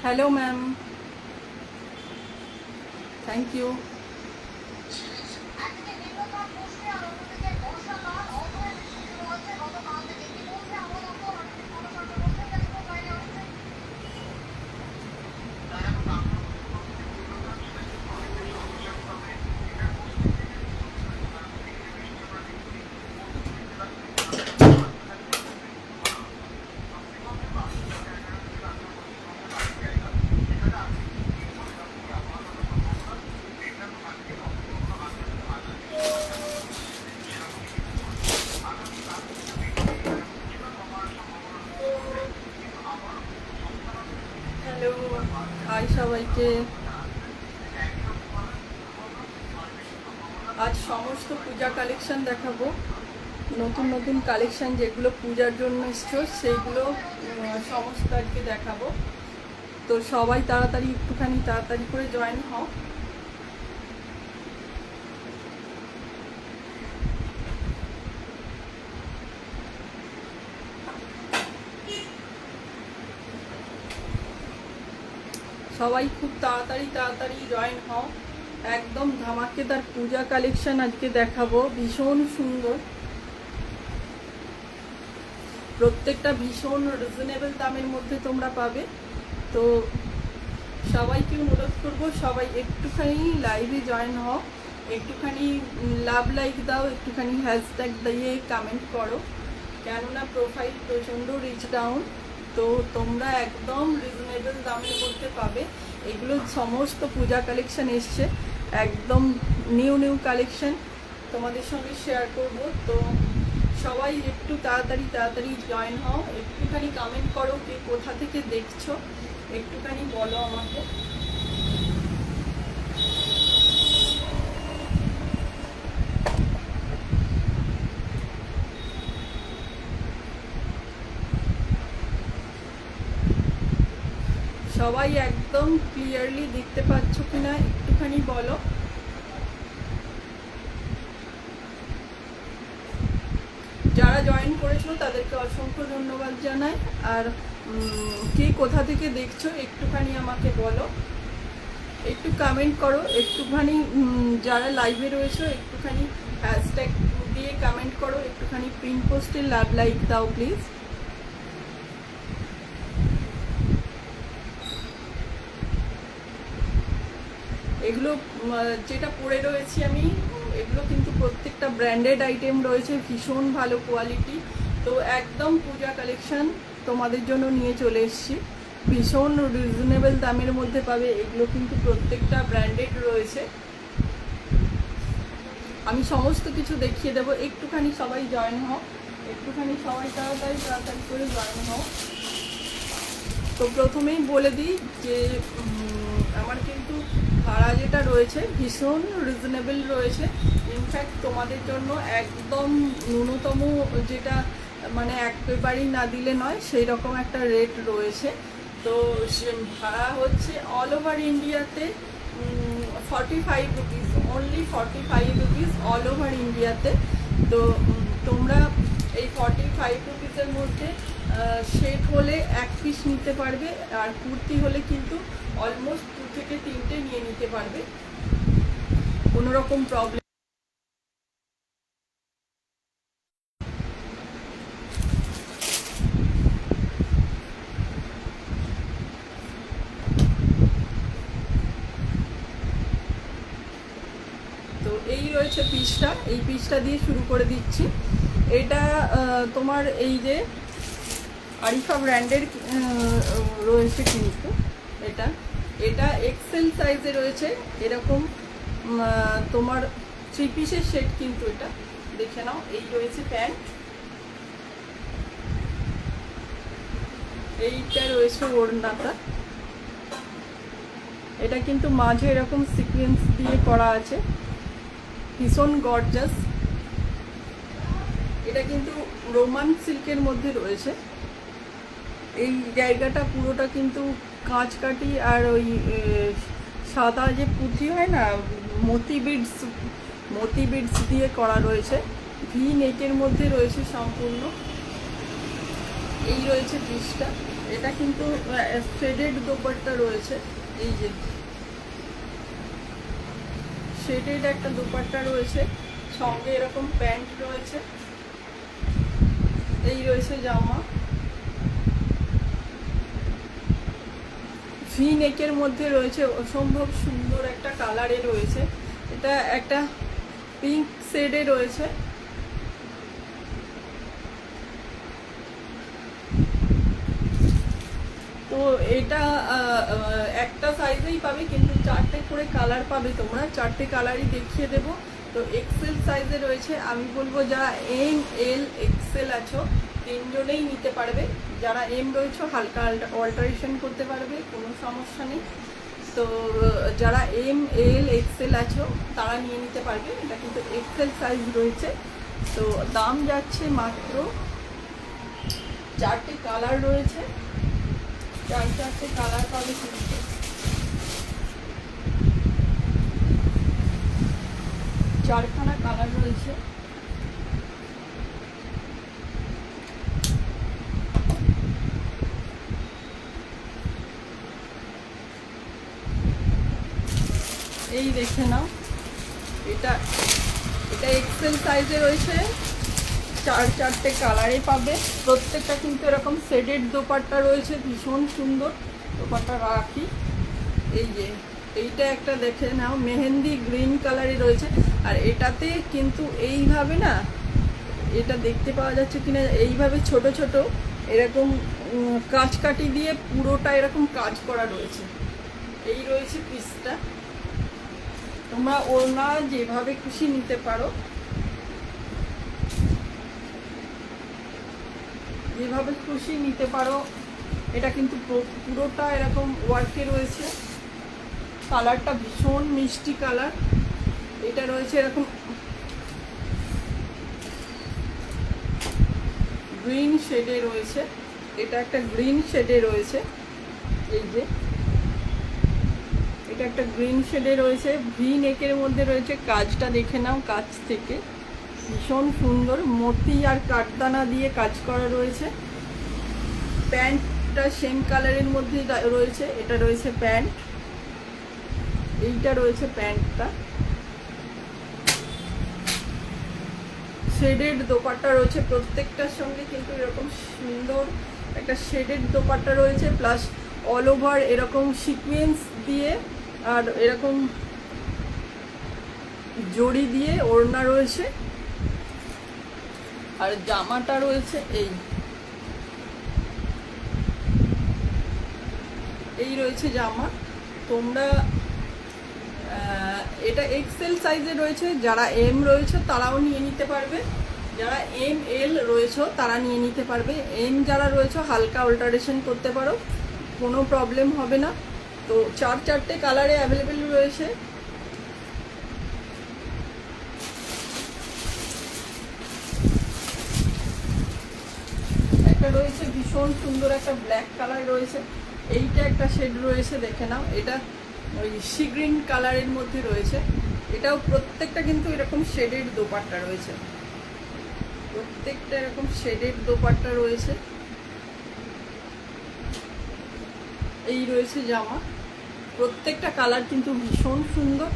Hello ma'am, thank you. Hello, hi সবাইকে। আজ সমস্ত পূজা কালেকশন দেখাবো। নতুন নতুন কালেকশন যেগুলো পূজার জন্য এসছো সেইগুলো সমস্ত আজকে দেখাবো। তো সবাই তাড়াতাড়ি একটুখানি তাড়াতাড়ি করে জয়েন হও। সবাই খুব তাড়াতাড়ি তাড়াতাড়ি জয়েন হও। একদম ধামাকেদার পূজা কালেকশন আজকে দেখাবো, ভীষণ সুন্দর। প্রত্যেকটা ভীষণ রিজনেবল দামের মধ্যে তোমরা পাবে। তো সবাইকে অনুরোধ করবো, সবাই একটুখানি লাইভে জয়েন হও, একটুখানি লাভ লাইক দাও, একটুখানি হ্যাশট্যাগ দিয়ে কমেন্ট করো। কেননা প্রোফাইল প্রচণ্ড রিচ ডাউন, তো তোমরা একদম রিজনেবল দামের মধ্যে পাবে। এগুলো সমস্ত পূজা কালেকশন এসছে, একদম নিউ নিউ কালেকশন তোমাদের সঙ্গে শেয়ার করব। তো সবাই একটু তাড়াতাড়ি তাড়াতাড়ি জয়েন হও, একটুখানি কমেন্ট করো, কে কোথা থেকে দেখছো একটুখানি বলো আমাকে। সবাই একদম ক্লিয়ারলি দেখতে পাচ্ছ কিনা একটুখানি বলো। যারা জয়েন করেছো তাদেরকে অসংখ্য ধন্যবাদ জানাই। আর কে কোথা থেকে দেখছো একটুখানি আমাকে বলো, একটু কমেন্ট করো একটুখানি। যারা লাইভে রয়েছো একটুখানি হ্যাশট্যাগ দিয়ে কমেন্ট করো, একটুখানি পিন পোস্টে লাভ লাইক দাও প্লিজ। এগুলো যেটা পরে রয়েছি আমি, এগুলো কিন্তু প্রত্যেকটা ব্র্যান্ডেড আইটেম রয়েছে, ভীষণ ভালো কোয়ালিটি। তো একদম পূজা কালেকশন তোমাদের জন্য নিয়ে চলে এসেছি, ভীষণ রিজনেবল দামের মধ্যে পাবে। এগুলো কিন্তু প্রত্যেকটা ব্র্যান্ডেড রয়েছে। আমি সমস্ত কিছু দেখিয়ে দেবো, একটুখানি সবাই জয়েন হও, একটুখানি সবাই তাড়াতাড়ি তাড়াতাড়ি করে জয়েন হও। তো প্রথমেই বলে দিই যে আমার কিন্তু ভাড়া যেটা রয়েছে ভীষণ রিজনেবল রয়েছে। ইনফ্যাক্ট তোমাদের জন্য একদম ন্যূনতম যেটা মানে একেবারেই না দিলে নয় সেই রকম একটা রেট রয়েছে। তো ভাড়া হচ্ছে অল ওভার ইন্ডিয়াতে 45 rupees, only 45 rupees all over ইন্ডিয়াতে। তো তোমরা এই 45 রুপিসের মধ্যে সেট হলে এক পিস নিতে পারবে, আর কুর্তি হলে কিন্তু অলমোস্ট 2 থেকে 3টে নিয়ে নিতে পারবে, কোনো রকম প্রবলেম। তো এই রয়েছে পিসটা, এই পিসটা দিয়ে শুরু করে দিচ্ছি। এটা তোমার এই যে আরিফা ব্র্যান্ডের রয়েছে কিন্তু এটা এটা এক্সেল সাইজে রয়েছে এরকম। তোমার 3 পিসের সেট কিন্তু এটা দেখে নাও। এই রয়েছে প্যান্ট, এইটা রয়েছে ওড়নাটা। এটা কিন্তু মাঝে এরকম সিকোয়েন্স দিয়ে করা আছে, ভীষণ গর্জাস। এটা কিন্তু রোমান সিল্কের মধ্যে রয়েছে। এই জায়গাটা পুরোটা কিন্তু কাঁচকাঠি আর ওই সাদা যে পুঁথি হয় না, মতি বিডস দিয়ে করা রয়েছে। ভি নেকের মধ্যে রয়েছে সম্পূর্ণ। এই রয়েছে পিসটা। এটা কিন্তু শেডেড দোপাট্টা রয়েছে, এই যে শেডেড একটা দোপাট্টা রয়েছে, সঙ্গে এরকম প্যান্ট রয়েছে, এই রয়েছে জামা। ভি নেকের মধ্যে রয়েছে, অসম্ভব সুন্দর একটা কালারে রয়েছে। এটা একটা পিঙ্ক শেডে রয়েছে। তো এটা একটা সাইজেই পাবে, কিন্তু 4টে করে কালার পাবে তোমরা, 4টে কালারই দেখিয়ে দেবো। তো এক্সেল সাইজে রয়েছে। আমি বলবো যারা এম এল এক্সেল আছো তিনজনেই নিতে পারবে। যারা এম রয়েছে হালকা অল্টারেশন করতে পারবে, কোনো সমস্যা নেই। তো যারা এম এল এক্সেল আছো তারা নিয়ে নিতে পারবে। এটা কিন্তু এক্সেল সাইজ রয়েছে। তো দাম যাচ্ছে মাত্র, 4টে কালার রয়েছে, 4টে কালার পাবে কিন্তু। চারখানা কালার রয়েছে। এই দেখে নাও, এটা এক্সেল সাইজে রয়েছে, 4টে কালারে পাবে। প্রত্যেকটা কিন্তু এরকম শেডেড দোপাট্টা রয়েছে, ভীষণ সুন্দর দোপাট্টা রাখি। এই যে এইটা একটা দেখে নাও, মেহেন্দি গ্রিন কালারে রয়েছে। আর এটাতে কিন্তু এইভাবে না, এটা দেখতে পাওয়া যাচ্ছে কিনা, এইভাবে ছোট ছোট এরকম কাঁচকাঠি দিয়ে পুরোটা এরকম কাজ করা রয়েছে। এই রয়েছে পিসটা। তোমরা ওড়না যেভাবে খুশি নিতে পারো, যেভাবে খুশি নিতে পারো। এটা কিন্তু পুরোটা এরকম ওয়ার্কে রয়েছে। কালারটা ভীষণ মিষ্টি কালার। এটা রয়েছে এরকম গ্রিন শেডে রয়েছে, এটা একটা গ্রিন শেডে রয়েছে। এই যে এটা একটা গ্রিন শেডে রয়েছে, ভি নেকের মধ্যে রয়েছে। কাজটা দেখে নাও, কাজ থেকে ভীষণ সুন্দর, মতি আর কাঠদানা দিয়ে কাজ করা রয়েছে। প্যান্টটা সেম কালারের মধ্যে রয়েছে। এটা রয়েছে প্যান্ট, এইটা রয়েছে প্যান্টটা। শেডেড দোপাট্টা রয়েছে, প্রত্যেকটার সঙ্গে কিন্তু এরকম সুন্দর একটা শেডেড দোপাট্টা রয়েছে, প্লাস অল ওভার এরকম সিকোয়েন্স দিয়ে আর এরকম জড়ি দিয়ে ওড়না রয়েছে। আর জামাটা রয়েছে এই রয়েছে জামা। তোমরা এটা এক্সেল সাইজে রয়েছে, যারা এম রয়েছে তারাও নিয়ে নিতে পারবে, যারা এম এল রয়েছে তারা নিয়ে নিতে পারবে। এম যারা রয়েছে হালকা অল্টারেশন করতে পারো, কোনো প্রবলেম হবে না। তো 4টে কালারে অ্যাভেলেবেল রয়েছে। একটা রয়েছে ভীষণ সুন্দর একটা ব্ল্যাক কালার রয়েছে, এইটা একটা শেড রয়েছে, দেখে নাও। এটা ওই সি গ্রিন কালারের মধ্যে রয়েছে। এটাও প্রত্যেকটা কিন্তু এরকম শেডেড দোপাট্টা রয়েছে, প্রত্যেকটা এরকম শেডেড দোপাট্টা রয়েছে। এই রয়েছে জামা। প্রত্যেকটা কালার কিন্তু ভীষণ সুন্দর,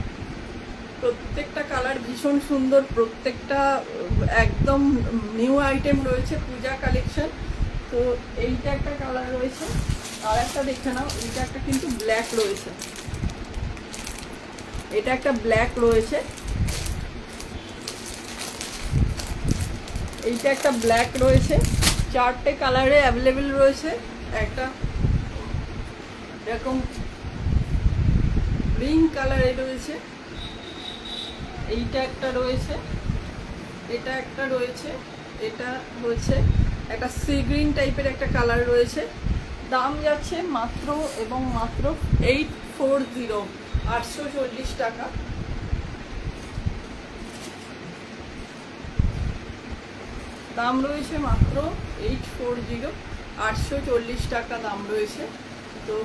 প্রত্যেকটা কালার ভীষণ সুন্দর, প্রত্যেকটা একদম নিউ আইটেম রয়েছে, পূজা কালেকশন। তো এইটা একটা কালার রয়েছে, আর একটা দেখে নাও, এইটা একটা কিন্তু ব্ল্যাক রয়েছে, এটা একটা ব্ল্যাক রয়েছে, এইটা একটা ব্ল্যাক রয়েছে। 4টে কালারে অ্যাভেলেবেল রয়েছে। একটা এরকম গ্রিন কালারে রয়েছে, এইটা একটা রয়েছে, এটা একটা রয়েছে, এটা হচ্ছে একটা সি গ্রিন টাইপের একটা কালার রয়েছে। দাম যাচ্ছে মাত্র এবং মাত্র 840, 840 টাকা। দাম রয়েছে মাত্র 840, 840 টাকা দাম রয়েছে। তো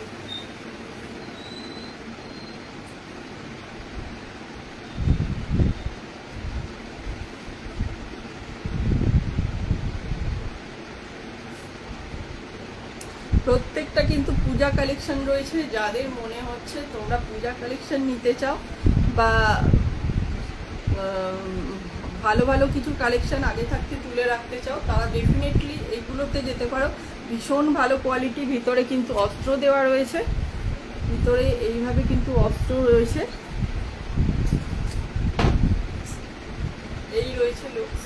প্রত্যেকটা কিন্তু পূজা কালেকশন রয়েছে। যাদের মনে হচ্ছে তোমরা পূজা কালেকশন নিতে চাও বা ভালো ভালো কিছু কালেকশন আগে থাকতে তুলে রাখতে চাও, তারা ডেফিনেটলি এইগুলোতে যেতে পারো। ভীষণ ভালো কোয়ালিটি, ভিতরে কিন্তু অস্ত্র দেওয়া রয়েছে, ভিতরে এইভাবে কিন্তু অস্ত্র রয়েছে। এই রয়েছে লুকস।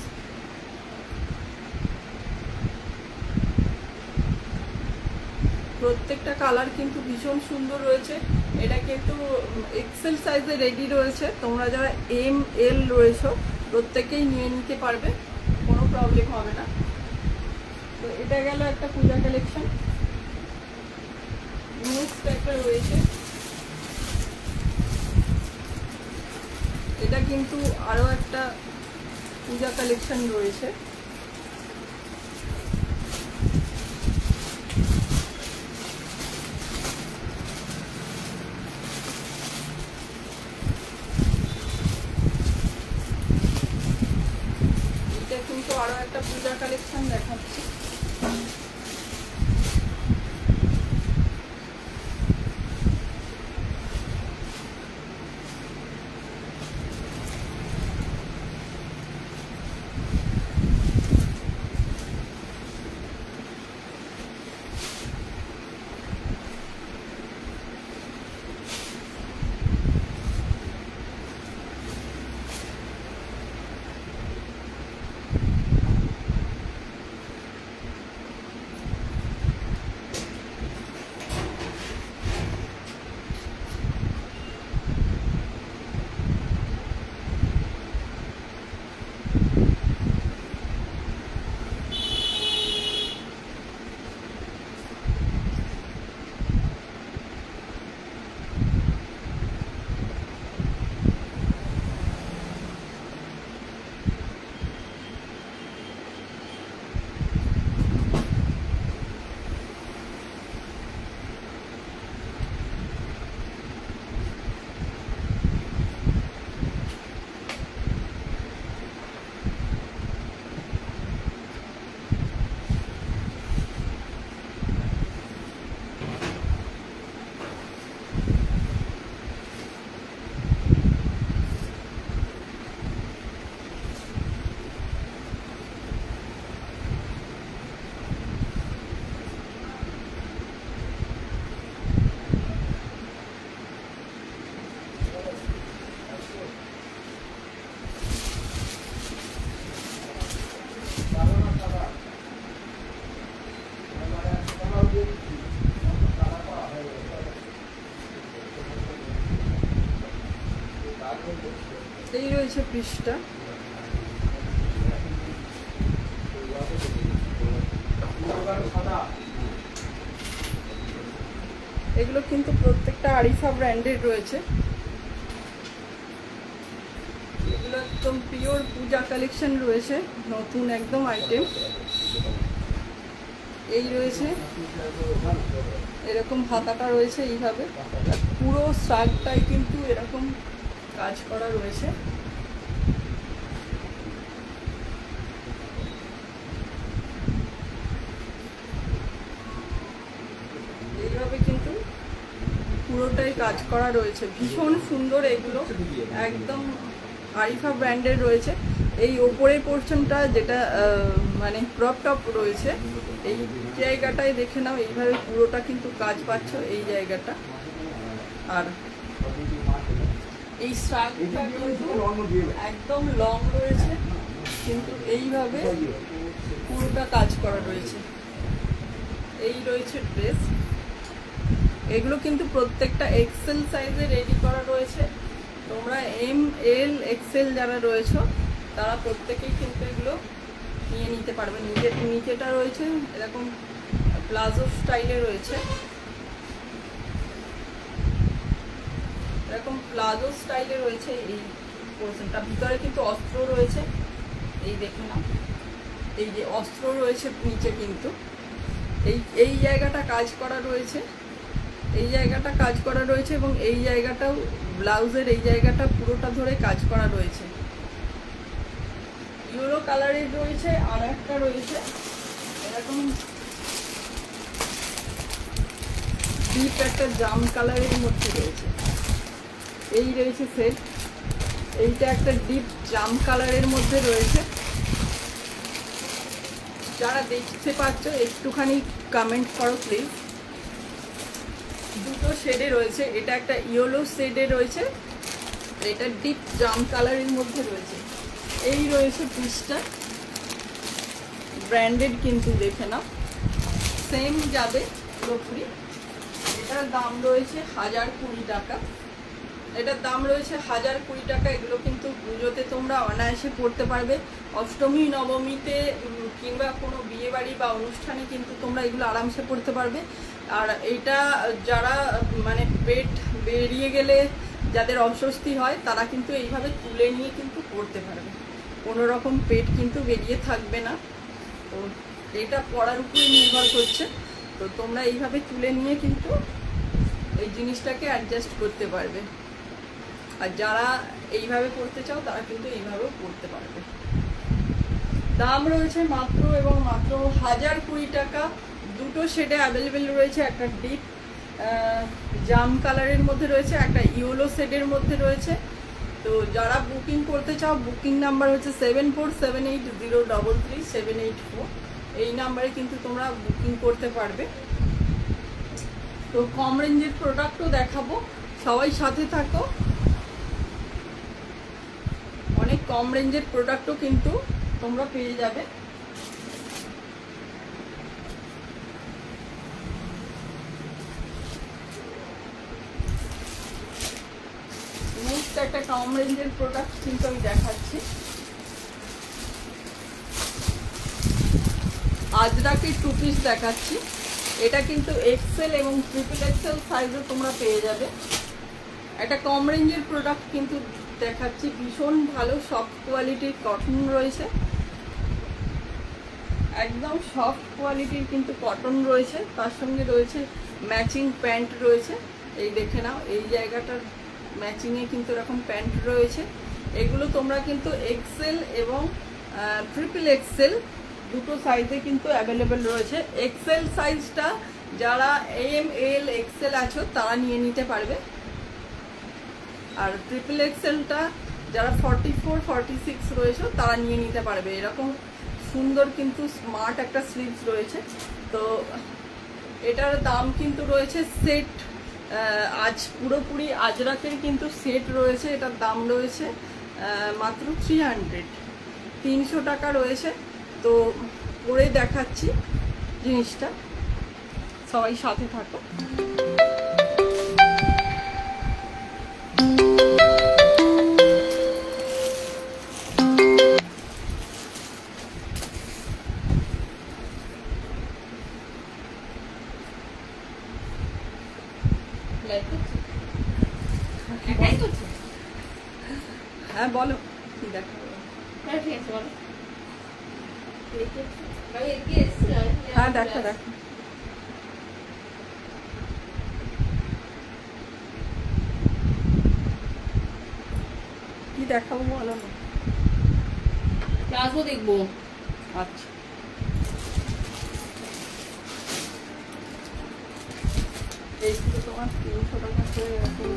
প্রত্যেকটা কালার কিন্তু ভীষণ সুন্দর রয়েছে। এটা কিন্তু এক্সেল সাইজে রেডি রয়েছে। তোমরা যারা ML রয়েছো প্রত্যেকেই নিয়ে নিতে পারবে, কোনো প্রবলেম হবে না। তো এটা গেল একটা পূজা কালেকশন। নেক্সট একটা রয়েছে, এটা কিন্তু আরো একটা পূজা কালেকশন রয়েছে। এটা কিন্তু আরো একটা পূজা কালেকশন দেখাচ্ছি। এই রয়েছে পৃষ্ঠা। এগুলো কিন্তু প্রত্যেকটা আরিফা ব্র্যান্ডের রয়েছে। এগুলো একদম পিওর পূজা কালেকশন রয়েছে, নতুন একদম আইটেম। এই রয়েছে, এরকম হাতাটা রয়েছে এইভাবে, পুরো শার্টটাই কিন্তু এরকম কাজ করা রয়েছে। এইভাবে কিন্তু পুরোটাই কাজ করা রয়েছে, ভীষণ সুন্দর। এগুলো একদম আরিফা ব্র্যান্ডের রয়েছে। এই ওপরের পোর্শনটা যেটা মানে ক্রপ টপ রয়েছে, এই জায়গাটায় দেখে নাও, এইভাবে পুরোটা কিন্তু কাজ পাচ্ছ এই জায়গাটা। আর এই শার্টটা কিন্তু একদম লং রয়েছে, কিন্তু এইভাবে পুরোটা কাজ করা রয়েছে। এই রয়েছে ড্রেস। এগুলো কিন্তু প্রত্যেকটা এক্সেল সাইজে রেডি করা রয়েছে। তোমরা ML XL যারা রয়েছো তারা প্রত্যেকেই কিন্তু এগুলো নিয়ে নিতে পারবে। নিচেটা রয়েছে এরকম প্লাজো স্টাইলে রয়েছে, এরকম প্লাজো স্টাইলে রয়েছে এই পোর্শনটা। ভিতরে কিন্তু অস্ত্র রয়েছে, এই দেখে নাও, এই যে অস্ত্র রয়েছে নিচে, কিন্তু এই জায়গাটা কাজ করা রয়েছে, এই জায়গাটা কাজ করা রয়েছে, এবং এই জায়গাটাও ব্লাউজের এই জায়গাটা পুরোটা ধরে কাজ করা রয়েছে। ইউরো কালারের রয়েছে, আর একটা রয়েছে এরকম ডিপ একটা জাম কালারের মধ্যে রয়েছে। এই রয়েছে সেট, এইটা একটা ডিপ জাম কালারের মধ্যে রয়েছে। যারা দেখতে পাচ্ছ একটুখানি কমেন্ট করো প্লিজ। দুটো শেডে রয়েছে, এটা একটা ইয়েলো শেডে রয়েছে, এটা ডিপ জাম কালারের মধ্যে রয়েছে। এই রয়েছে পিসটা, ব্র্যান্ডেড কিন্তু দেখে নাও, সেম যাবে পুরোপুরি। এটার দাম রয়েছে 1020 টাকা। এটার দাম রয়েছে 1020 টাকা। এগুলো কিন্তু পুজোতে তোমরা অনায়াসে পড়তে পারবে, অষ্টমী নবমীতে কিংবা কোনো বিয়ে বাড়ি বা অনুষ্ঠানে কিন্তু তোমরা এগুলো আরামসে পড়তে পারবে। আর এইটা যারা মানে পেট বেরিয়ে গেলে যাদের অস্বস্তি হয় তারা কিন্তু এইভাবে তুলে নিয়ে কিন্তু পড়তে পারবে, কোনো রকম পেট কিন্তু বেরিয়ে থাকবে না। তো এটা পড়ার উপরে নির্ভর করছে। তো তোমরা এইভাবে তুলে নিয়ে কিন্তু এই জিনিসটাকে অ্যাডজাস্ট করতে পারবে। আর যারা এইভাবে পড়তে চাও তারা কিন্তু এইভাবেও পড়তে পারবে। দাম রয়েছে মাত্র এবং মাত্র 1020 টাকা। দুটো শেডে অ্যাভেলেবেল রয়েছে, একটা ডিপ জাম কালারের মধ্যে রয়েছে, একটা ইয়েলো শেডের মধ্যে রয়েছে। তো যারা বুকিং করতে চাও, বুকিং নাম্বার হচ্ছে 7478033784। এই নাম্বারে কিন্তু তোমরা বুকিং করতে পারবে। তো কম রেঞ্জের প্রোডাক্টও দেখাবো, সবাই সাথে থাকো। অনেক কম রেঞ্জের প্রোডাক্টও কিন্তু তোমরা পেয়ে যাবে। নেক্সট একটা কম রেঞ্জের প্রোডাক্ট কিন্তু আমি দেখাচ্ছি। আজরাকের 2 পিস দেখাচ্ছি। এটা কিন্তু এক্সেল এবং ট্রিপল এক্সেল সাইজও তোমরা পেয়ে যাবে। একটা কম রেঞ্জের প্রোডাক্ট কিন্তু দেখাচ্ছি, ভীষণ ভালো সফট কোয়ালিটির কটন রয়েছে, একদম সফট কোয়ালিটির কিন্তু কটন রয়েছে। তার সঙ্গে রয়েছে ম্যাচিং প্যান্ট রয়েছে, এই দেখে নাও, এই জায়গাটার ম্যাচিংয়ে কিন্তু এরকম প্যান্ট রয়েছে। এগুলো তোমরা কিন্তু এক্সেল এবং ট্রিপল এক্সেল দুটো সাইজে কিন্তু অ্যাভেলেবেল রয়েছে। এক্সেল সাইজটা যারা এম এল এক্সেল আছো তারা নিয়ে নিতে পারবে, আর ট্রিপল এক্সেলটা যারা 44 46 রয়েছে তারা নিয়ে নিতে পারবে। এরকম সুন্দর কিন্তু স্মার্ট একটা স্লিভস রয়েছে। তো এটার দাম কিন্তু রয়েছে সেট, আজ পুরোপুরি আজরাকের কিন্তু সেট রয়েছে। এটার দাম রয়েছে মাত্র 300 টাকা রয়েছে। তো পরে দেখাচ্ছি জিনিসটা, সবাই সাথে থাকো। হ্যাঁ বলো কি দেখাবো। হ্যাঁ দেখো দেখো, কি দেখাবো বলো না। ক্লাসও দেখবো। আচ্ছা, এইগুলো তোমার 300 টাকা করে এরকম।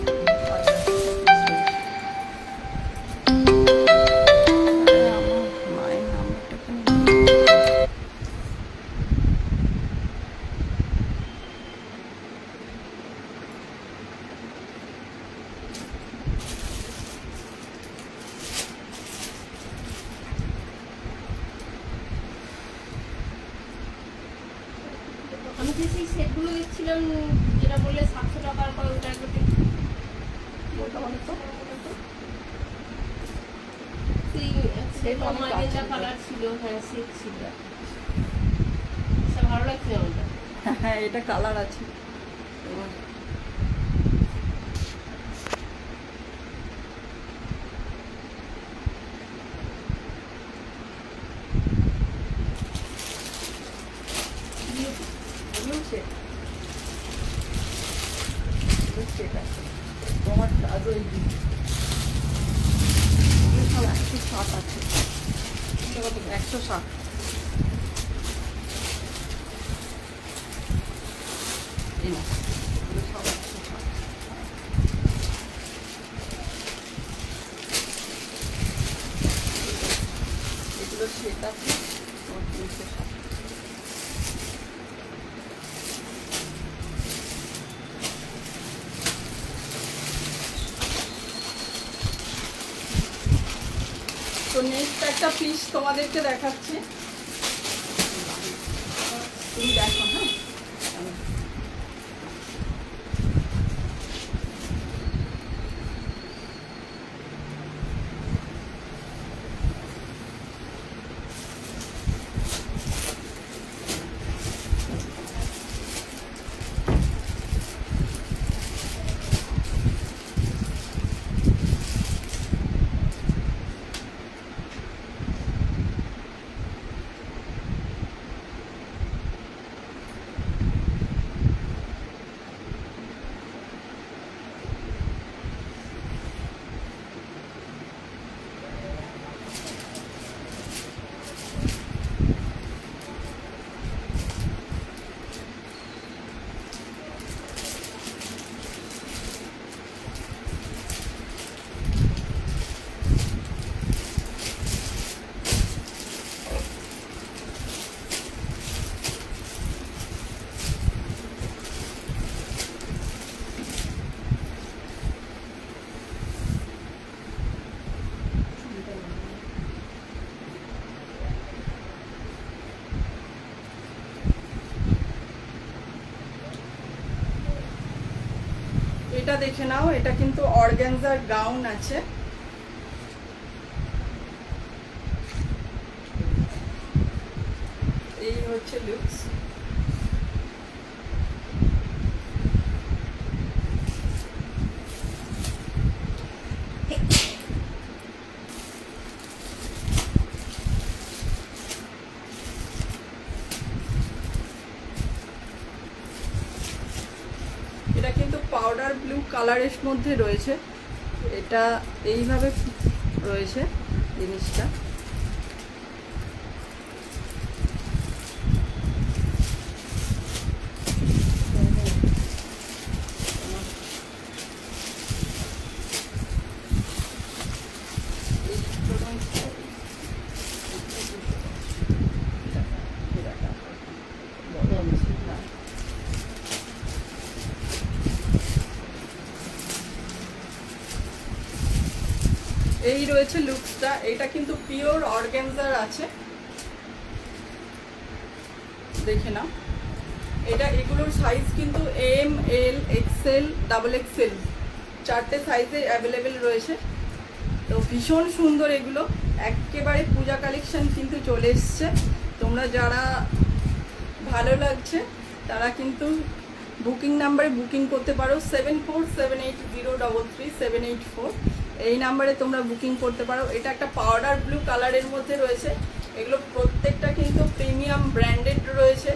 আমি যে সেই সেটগুলো দেখছিলাম যেটা বললে 700 টাকার করে, ওটা একটু সেই ম্যাজেন্টা কালার ছিল। হ্যাঁ সেট ছিল, সেটা ভালো লাগছে আমাকে। হ্যাঁ এটা কালার আছে। তোমার আজও এই 160 আছে, 160। নেক্সট একটা পিস তোমাদেরকে দেখাচ্ছি, তুমি দেখো। হ্যাঁ, এটা দেখে নাও, এটা কিন্তু অর্গানজার গাউন আছে। এই হচ্ছে লুকস। এটা কিন্তু পাউডার ব্লু কালারের মধ্যে রয়েছে, এটা এইভাবে রয়েছে জিনিসটা। এই রয়েছে লুকসটা, এটা কিন্তু পিওর অর্গানজার আছে, দেখে নাও। এটা এগুলোর সাইজ কিন্তু M, L, XL, double Excel চারটে সাইজে অ্যাভেলেবেল রয়েছে। তো ভীষণ সুন্দর এগুলো, একেবারে পূজা কালেকশন কিন্তু চলে এসছে। তোমরা যারা ভালো লাগছে তারা কিন্তু বুকিং নাম্বারে বুকিং করতে পারো, 7478033784, এই নাম্বারে তোমরা বুকিং করতে পারো। এটা একটা পাউডার ব্লু কালারের মধ্যে রয়েছে, এগুলো প্রত্যেকটা কিন্তু প্রিমিয়াম ব্র্যান্ডেড রয়েছে।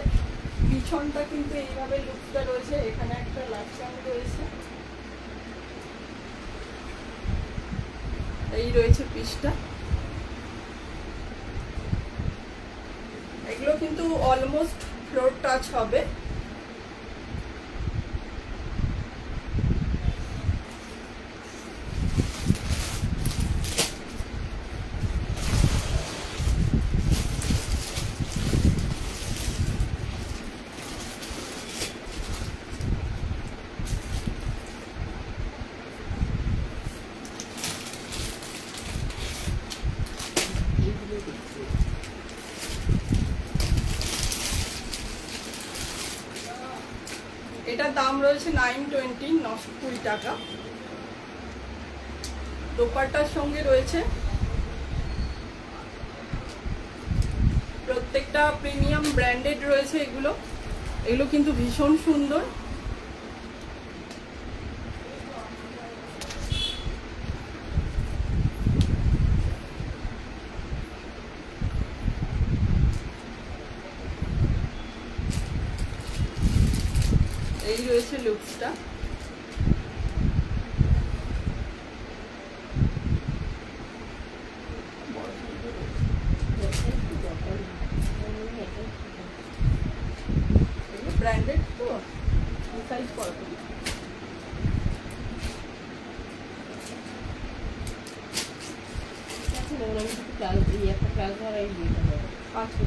পিছনটা কিন্তু এইভাবে লুকটা রয়েছে, এখানে একটা লাইফস্টাইল রয়েছে, এই রয়েছে পিসটা। এগুলো কিন্তু অলমোস্ট ফ্লোর টাচ হবে। এটার দাম রয়েছে 920 টাকা। দোপাট্টার সঙ্গে রয়েছে, প্রত্যেকটা প্রিমিয়াম ব্র্যান্ডেড রয়েছে এগুলো, এগুলো কিন্তু ভীষণ সুন্দর। এই রয়েছে লুকসটা। ব্র্যান্ডেড তো সাইজ কত? আচ্ছা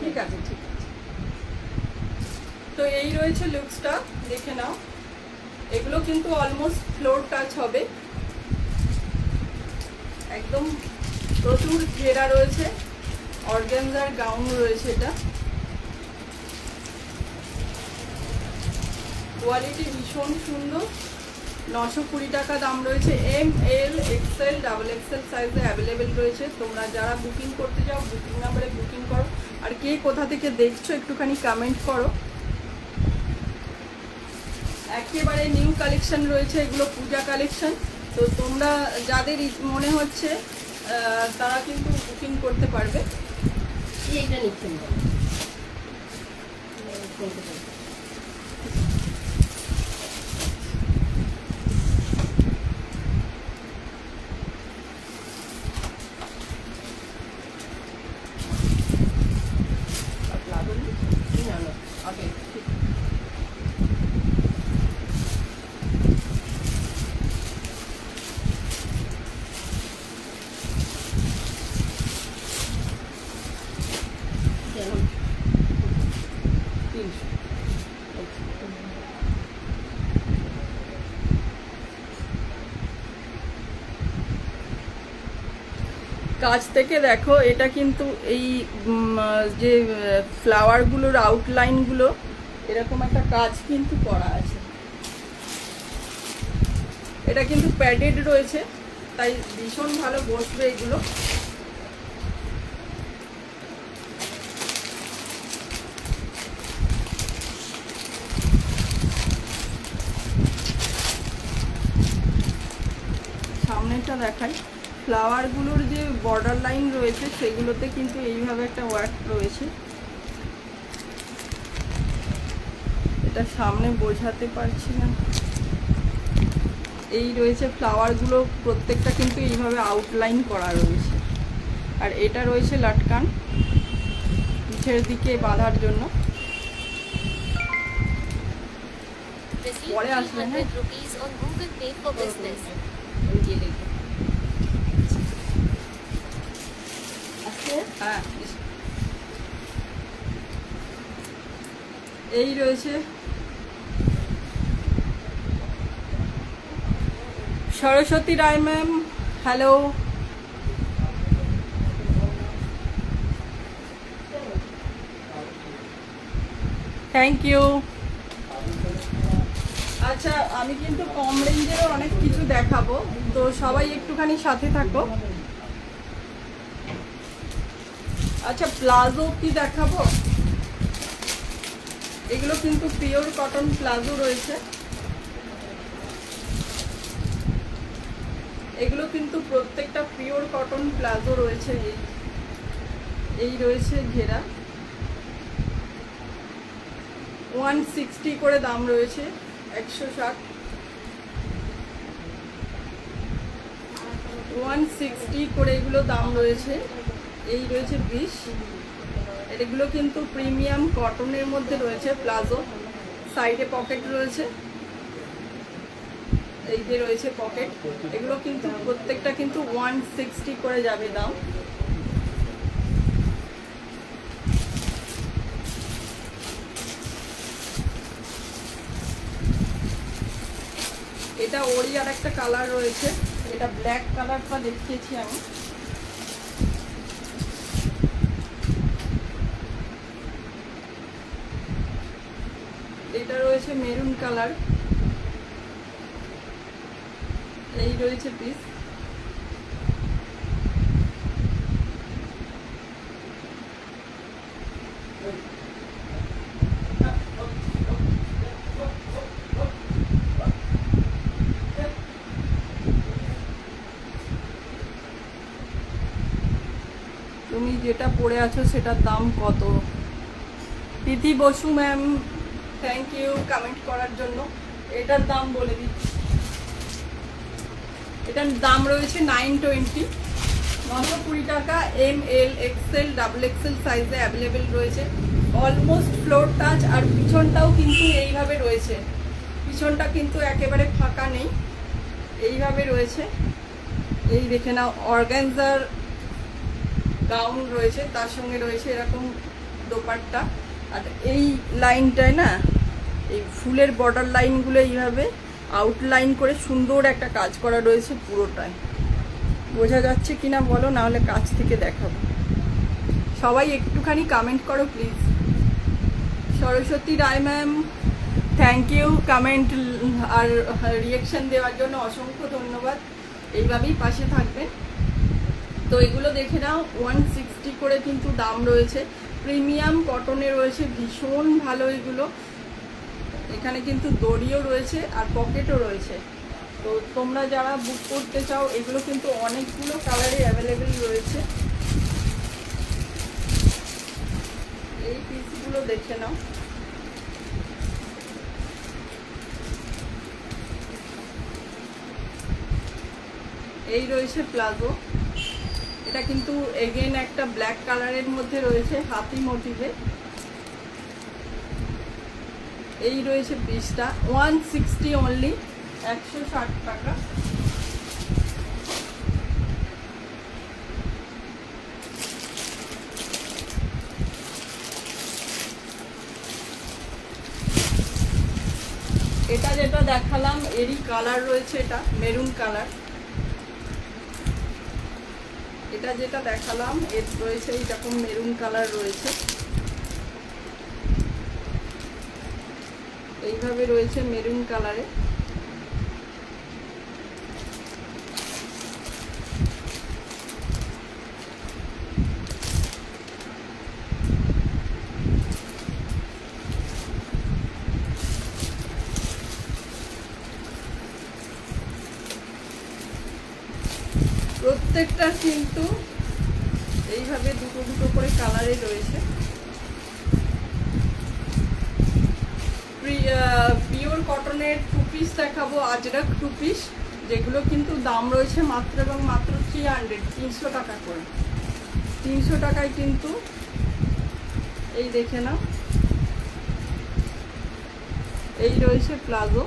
ঠিক আছে, ঠিক আছে। তো এই রয়েছে লুকসটা, দেখে নাও। এগুলো কিন্তু অলমোস্ট ফ্লোর টাচ হবে, একদম প্রচুর ঘেরা রয়েছে, অর্গানজার গাউন রয়েছে। এটা কোয়ালিটি ভীষণ সুন্দর। 920 টাকা দাম রয়েছে। M L XL double XL সাইজে অ্যাভেলেবেল রয়েছে। তোমরা যারা বুকিং করতে যাও বুকিং নাম্বারে বুকিং করো। আর কে কোথা থেকে দেখছো একটুখানি কমেন্ট করো। একেবারে নিউ কালেকশন রয়েছে, এগুলো পূজা কালেকশন। তো তোমরা যাদের মনে হচ্ছে তারা কিন্তু বুকিং করতে পারবে। এইটা নিচ্ছেন কাছ থেকে দেখো, এটা কিন্তু এই যে ফ্লাওয়ারগুলোর আউটলাইনগুলো এরকম একটা কাজ কিন্তু করা আছে। এটা কিন্তু প্যাডেড রয়েছে, তাই ভীষণ ভালো বসবে এগুলো। সামনেটা দেখাই, ফ্লাওয়ারগুলোর যে বর্ডার লাইন রয়েছে সেগুলোতে কিন্তু এইভাবে একটা ওয়ার্ক রয়েছে। এটা সামনে বোঝাতে পারছি না। এই রয়েছে ফ্লাওয়ারগুলো, প্রত্যেকটা কিন্তু এইভাবে আউটলাইন করা রয়েছে। আর এটা রয়েছে লাটকান পিঠের দিকে বাঁধার জন্য। পরে আসবে না হ্যাঁ। এই রয়েছে Saraswati Roy ma'am, hello. Thank you. আচ্ছা, আমি কিন্তু কম রেঞ্জেরও অনেক কিছু দেখাবো, তো সবাই একটুখানি সাথে থাকো। আচ্ছা, প্লাজো কি দেখাবো? এগুলো কিন্তু পিওর কটন প্লাজো রয়েছে। এগুলো কিন্তু প্রত্যেকটা পিওর কটন প্লাজো রয়েছে। এই রয়েছে ঘেরা, 160 করে দাম রয়েছে, 160 160 করে এগুলো দাম রয়েছে। এই রয়েছে 20। এগুলো কিন্তু প্রিমিয়াম কটনের মধ্যে রয়েছে প্লাজো। সাইডে পকেট রয়েছে, এই যে রয়েছে পকেট। এগুলো কিন্তু প্রত্যেকটা কিন্তু 160 করে যাবে দাম। এটা ওরই আর একটা কালার রয়েছে, এটা ব্ল্যাক কালারটা দেখিয়েছি আমি। এটা রয়েছে মেরুন কালার, এই রয়েছে পিস। তুমি যেটা পরে আছো সেটার দাম কত? তিথি বসু ম্যাম, থ্যাংক ইউ কমেন্ট করার জন্য। এটার দাম বলে দিচ্ছি, এটার দাম রয়েছে 920, 920 টাকা। M L XL double XL সাইজে অ্যাভেলেবেল রয়েছে। Almost floor touch. আর পিছনটাও কিন্তু এইভাবে রয়েছে, পিছনটা কিন্তু একেবারে ফাঁকা নেই, এইভাবে রয়েছে। এই দেখে নাও, অর্গানজার গাউন রয়েছে, তার সঙ্গে রয়েছে এরকম দোপাট্টা। আর এই লাইনটায় না, এই ফুলের বর্ডার লাইনগুলো এইভাবে আউটলাইন করে সুন্দর একটা কাজ করা রয়েছে পুরোটায়। বোঝা যাচ্ছে কিনা বলো, না হলে কাছ থেকে দেখাবো। সবাই একটুখানি কমেন্ট করো please. Saraswati Roy ma'am, thank you comment আর রিয়েকশন দেওয়ার জন্য অসংখ্য ধন্যবাদ। এইভাবেই পাশে থাকবেন। তো এগুলো দেখে নাও, 160 করে কিন্তু দাম রয়েছে। প্রিমিয়াম কটনে রয়েছে, ভীষণ ভালো এগুলো। এখানে কিন্তু দড়িও রয়েছে আর পকেটও রয়েছে। তো তোমরা যারা বুক করতে চাও, এগুলো কিন্তু অনেকগুলো কালারে অ্যাভেলেবেল রয়েছে। এই পিসগুলো দেখে নাও। এই রয়েছে প্লাজো, এটা কিন্তু এগেন একটা ব্ল্যাক কালারের মধ্যে রয়েছে হাতি মোটিভে। এই রয়েছে পিসটা 160 অনলি, 160 টাকা। এটা যেটা দেখালাম এরই কালার রয়েছে, এটা মেরুন কালার। এটা যেটা দেখালাম এর রয়েছে এইরকম মেরুন কালার রয়েছে, এইভাবে রয়েছে মেরুন কালারে। প্রত্যেকটা কিন্তু এইভাবে দুটো দুটো করে কালারে রয়েছে। পিওর কটনের 2 পিস দেখাবো, আজরাক 2 পিস, যেগুলো কিন্তু দাম রয়েছে মাত্র এবং মাত্র 300 টাকা করে। 300 টাকায় কিন্তু এই দেখে নাও, এই রয়েছে প্লাজো।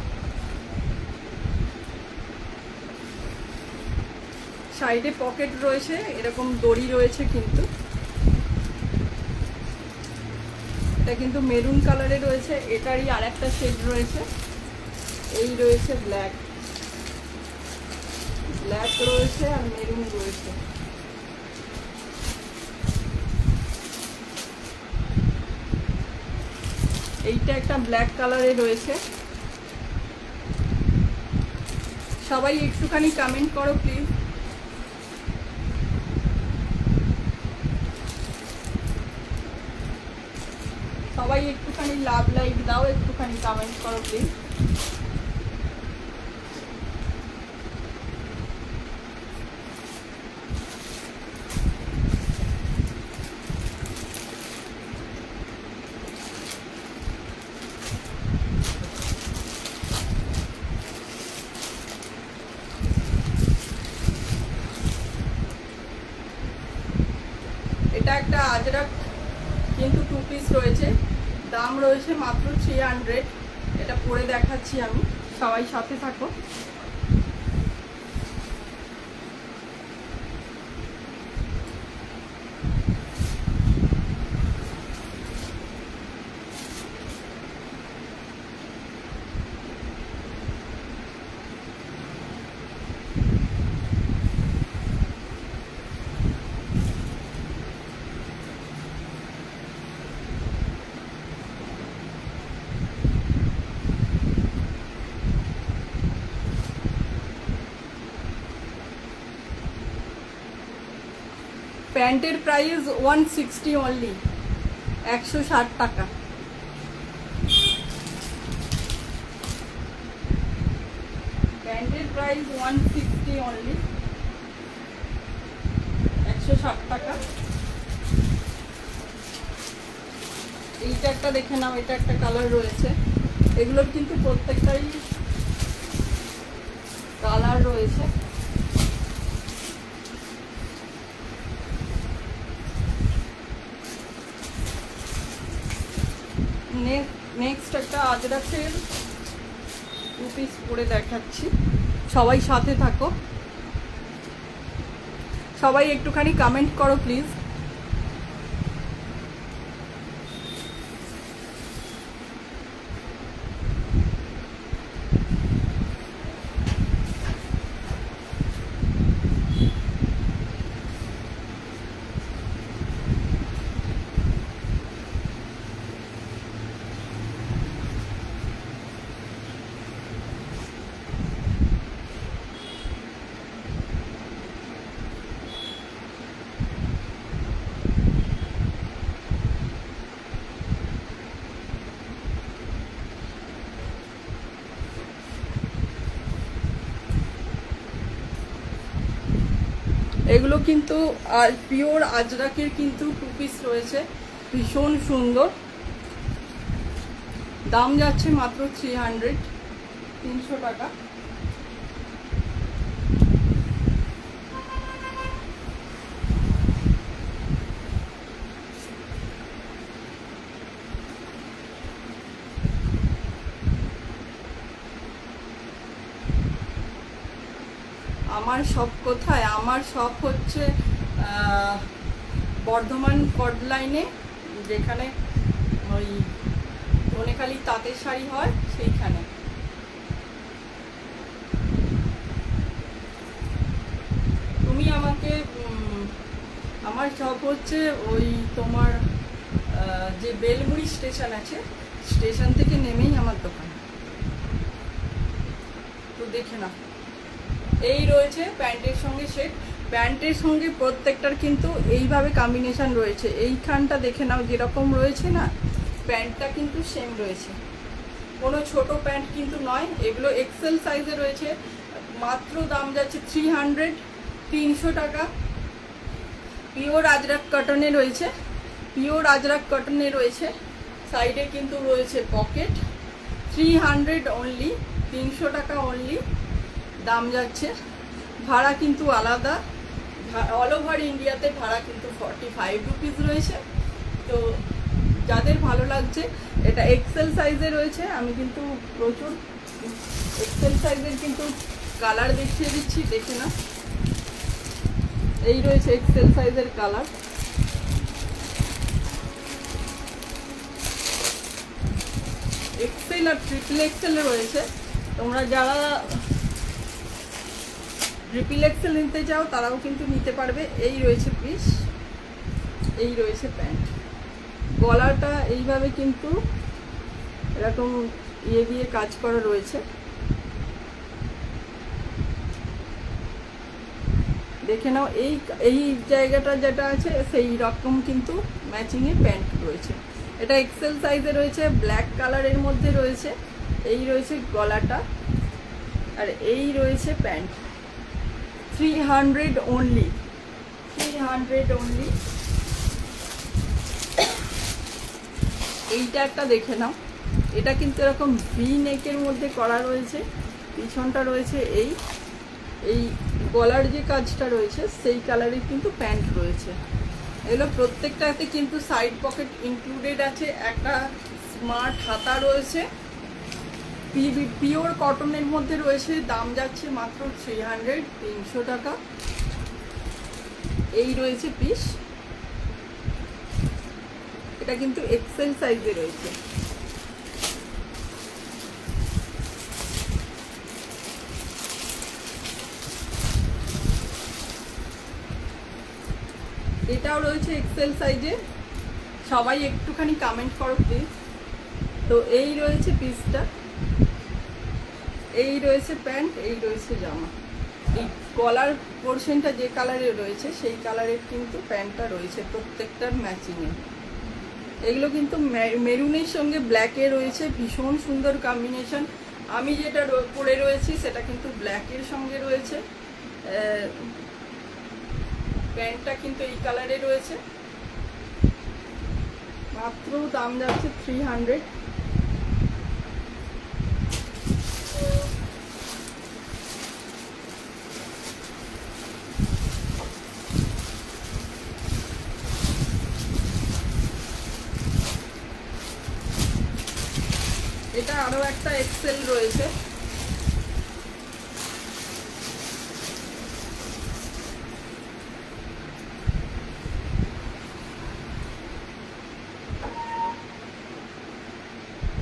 সাইডে পকেট রয়েছে, এরকম দড়ি রয়েছে কিন্তু। এটা কিন্তু মেরুন কালারে রয়েছে, এটারই আরেকটা শেড রয়েছে। এই রয়েছে ব্ল্যাক, ব্ল্যাক রয়েছে আর মেরুন রয়েছে। এইটা একটা ব্ল্যাক কালারে রয়েছে। সবাই একটুখানি কমেন্ট করো প্লিজ। সবাই একটুখানি লাভ লাইক দাও, একটুখানি কমেন্ট করো প্লিজ। এটা একটা আজরাক কিন্তু 2 পিস রয়েছে, দাম রয়েছে মাত্র 300। এটা পরে দেখাচ্ছি আমি, সবাই সাথে থাকো। প্যান্টের প্রাইস 160 অনলি, 160 টাকা। প্যান্টের প্রাইস 160 অনলি, 160 টাকা। এইটা একটা দেখে নাও, এটা একটা কালার রয়েছে। এগুলোর কিন্তু প্রত্যেকটাই কালার রয়েছে। নেক্সট একটা আজরাকের 2 পিস পরে দেখাচ্ছি, সবাই সাথে থাকো। সবাই একটুখানি কমেন্ট করো প্লিজ। এগুলো কিন্তু আর পিওর আজরাকের কিন্তু 2 পিস রয়েছে, ভীষণ সুন্দর। দাম যাচ্ছে মাত্র 300 টাকা। আমার সব কোথায়, আমার সব হচ্ছে বর্ধমান কড লাইনে, যেখানে ওই ধনেখালি তাঁতের শাড়ি হয় সেইখানে। তুমি আমাকে আমার সব হচ্ছে ওই তোমার যে বেলমুড়ি স্টেশন আছে, স্টেশন থেকে নেমেই আমার দোকান, তো দেখে নাও। এই রয়েছে প্যান্টের সঙ্গে সেট, প্যান্টের সঙ্গে প্রত্যেকটার কিন্তু এইভাবে কম্বিনেশন রয়েছে। এইখানটা দেখে নাও যেরকম রয়েছে না, প্যান্টটা কিন্তু সেম রয়েছে, কোনো ছোট প্যান্ট কিন্তু নয়। এগুলো এক্সেল সাইজে রয়েছে, মাত্র দাম যাচ্ছে 300 টাকা। পিওর আজরাক কটনে রয়েছে, পিওর আজরাক কটনে রয়েছে। সাইডে কিন্তু রয়েছে পকেট। 300 অনলি, 300 টাকা অনলি দাম যাচ্ছে। ভাড়া কিন্তু আলাদা, অল ওভার ইন্ডিয়াতে ভাড়া কিন্তু 45 রুপিস রয়েছে। তো যাদের ভালো লাগছে, এটা এক্সেল সাইজে রয়েছে। আমি কিন্তু প্রচুর এক্সেল সাইজের কিন্তু কালার দেখিয়ে দিচ্ছি, দেখে না। এই রয়েছে এক্সেল সাইজের কালার। এক্সেল আর ট্রিপল এক্সেল রয়েছে। তোমরা যারা ট্রিপল এক্সেল নিতে চাও তারাও কিন্তু নিতে পারবে। এই রয়েছে পিস, এই রয়েছে প্যান্ট। গলাটা এইভাবে কিন্তু এরকম ইয়ে দিয়ে কাজ করা রয়েছে, দেখে নাও। এই জায়গাটা যেটা আছে সেই রকম কিন্তু ম্যাচিংয়ে প্যান্ট রয়েছে। এটা এক্সেল সাইজে রয়েছে, ব্ল্যাক কালারের মধ্যে রয়েছে। এই রয়েছে গলাটা, আর এই রয়েছে প্যান্ট। 300 only, 300 only. এইটা একটা দেখে নাও, এটা কিন্তু এরকম ভি নেকের মধ্যে করা রয়েছে। পিছনটা রয়েছে এই গলার যে কাজটা রয়েছে সেই কালারের কিন্তু প্যান্ট রয়েছে। এগুলো প্রত্যেকটাতে কিন্তু সাইড পকেট ইনক্লুডেড আছে, একটা স্মার্ট হাতা রয়েছে। পিওর কটনের মধ্যে রয়েছে, দাম যাচ্ছে মাত্র 300 টাকা। এই রয়েছে পিস, এটা কিন্তু এক্সেল সাইজে রয়েছে। এটাও রয়েছে এক্সেল সাইজে। সবাই একটুখানি কমেন্ট করো প্লিজ। তো এই রয়েছে পিসটা, এই রয়েছে প্যান্ট, এই রয়েছে জামা। এই গলার পোর্শনটা যে কালারের রয়েছে সেই কালারের কিন্তু প্যান্টটা রয়েছে প্রত্যেকটার ম্যাচিংয়ে। এগুলো কিন্তু মেরুনের সঙ্গে ব্ল্যাকে রয়েছে, ভীষণ সুন্দর কম্বিনেশন। আমি যেটা পরে রয়েছি সেটা কিন্তু ব্ল্যাকের সঙ্গে রয়েছে। প্যান্টটা কিন্তু এই কালারে রয়েছে, মাত্র দাম যাচ্ছে 300। এটা আরো একটা এক্সেল রয়েছে।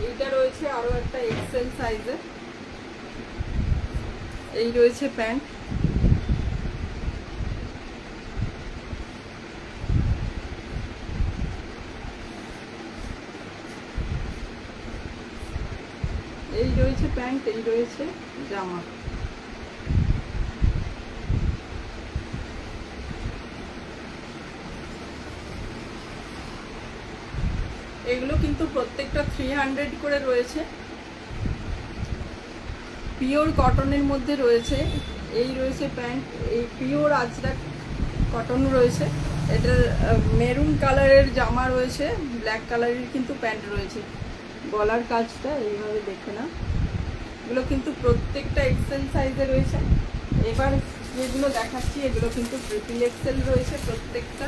এইটা রয়েছে আরো একটা এক্সেল সাইজে। এই রয়েছে প্যান্ট, এই রয়েছে প্যান্ট, এই রয়েছে জামা। এগুলো কিন্তু প্রত্যেকটা 300 করে রয়েছে, পিওর কটনের মধ্যে রয়েছে। এই রয়েছে প্যান্ট, এই পিওর আজরাক কটন রয়েছে। এটার মেরুন কালারের জামা রয়েছে, ব্ল্যাক কালারের কিন্তু প্যান্ট রয়েছে। গলার কাজটা এইভাবে দেখে না, এগুলো কিন্তু প্রত্যেকটা এক্সেল সাইজে রয়েছে। এবার যেগুলো দেখাচ্ছি এগুলো কিন্তু ট্রিপল এক্সেল রয়েছে প্রত্যেকটা।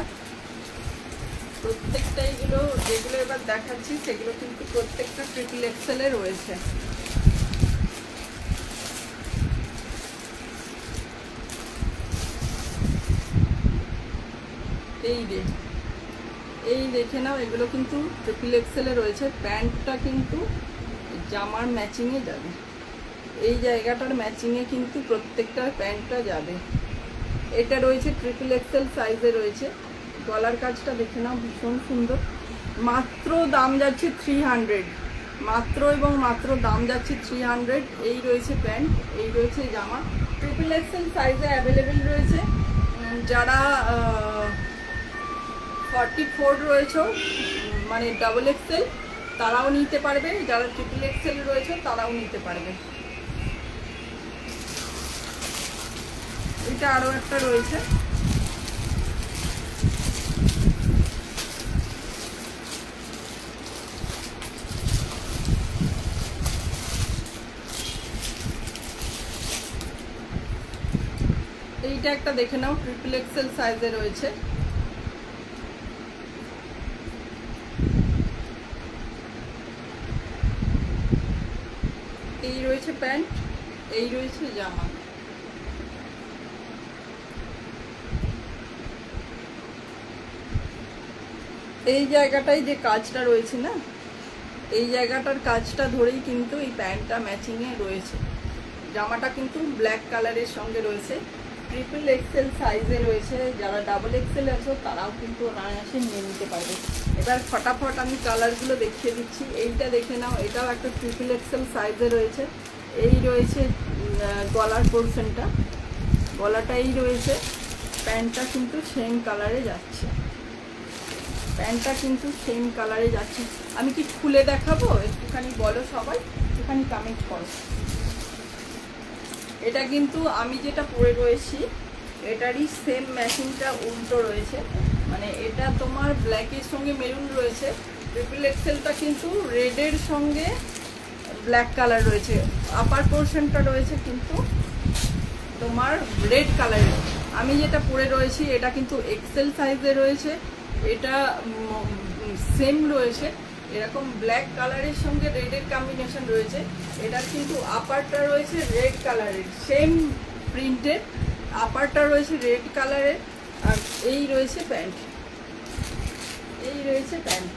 এগুলো যেগুলো এবার দেখাচ্ছি সেগুলো কিন্তু প্রত্যেকটা ট্রিপল এক্সেলে রয়েছে। এই দেখে নাও, এগুলো কিন্তু ট্রিপল এক্সেলে রয়েছে। প্যান্টটা কিন্তু জামার ম্যাচিংয়ে যাবে, এই জায়গাটার ম্যাচিংয়ে কিন্তু প্রত্যেকটা প্যান্টটা যাবে। এটা রয়েছে ট্রিপল এক্সেল সাইজে রয়েছে। গলার কাজটা দেখে নাও, ভীষণ সুন্দর। মাত্র দাম যাচ্ছে 300, মাত্র এবং মাত্র দাম যাচ্ছে 300। এই রয়েছে প্যান্ট, এই রয়েছে জামা। ট্রিপল এক্সেল সাইজে অ্যাভেলেবেল রয়েছে। যারা 44 রয়েছে মানে ডাবল এক্সেল, তারাও নিতে পারবে। যারা ট্রিপল এক্সেল রয়েছে তারাও নিতে পারবে। এটা আরও একটা রয়েছে, এইটা একটা দেখে নাও, ট্রিপল এক্সেল সাইজে রয়েছে। এই রয়েছে প্যান্ট, এই রয়েছে জামা। এই জায়গাটায় যে কাজটা রয়েছে না, এই জায়গাটার কাজটা ধরেই কিন্তু এই প্যান্টটা ম্যাচিংয়ে রয়েছে। জামাটা কিন্তু ব্ল্যাক কালারের সঙ্গে রয়েছে, ট্রিপল এক্সেল সাইজে রয়েছে। যারা ডাবল এক্সেল আছো তারাও কিন্তু অনায়াসে নিয়ে নিতে পারবে। এবার ফটাফট আমি কালারগুলো দেখিয়ে দিচ্ছি। এইটা দেখে নাও, এটাও একটা ট্রিপল এক্সেল সাইজে রয়েছে। এই রয়েছে গলার পোর্শনটা, গলাটা এই রয়েছে। প্যান্টটা কিন্তু সেম কালারে যাচ্ছে, প্যান্টটা কিন্তু সেম কালারে যাচ্ছে। আমি কি খুলে দেখাবো? একটুখানি বলো সবাই, একটুখানি কমেন্ট করো। এটা কিন্তু আমি যেটা পরে রয়েছি এটারই সেম ম্যাচিংটা উল্টো রয়েছে। মানে এটা তোমার ব্ল্যাকের সঙ্গে মেরুন রয়েছে, ট্রিপল এক্সেলটা কিন্তু রেডের সঙ্গে ব্ল্যাক কালার রয়েছে। আপার পোর্শনটা রয়েছে কিন্তু তোমার রেড কালারের। আমি যেটা পরে রয়েছি এটা কিন্তু এক্সেল সাইজে রয়েছে। এটা সেম রয়েছে, এরকম ব্ল্যাক কালারের সঙ্গে রেডের কম্বিনেশন রয়েছে। এটার কিন্তু আপারটা রয়েছে রেড কালারের, সেম প্রিন্টের আপারটা রয়েছে রেড কালারের। আর এই রয়েছে প্যান্ট, এই রয়েছে প্যান্ট।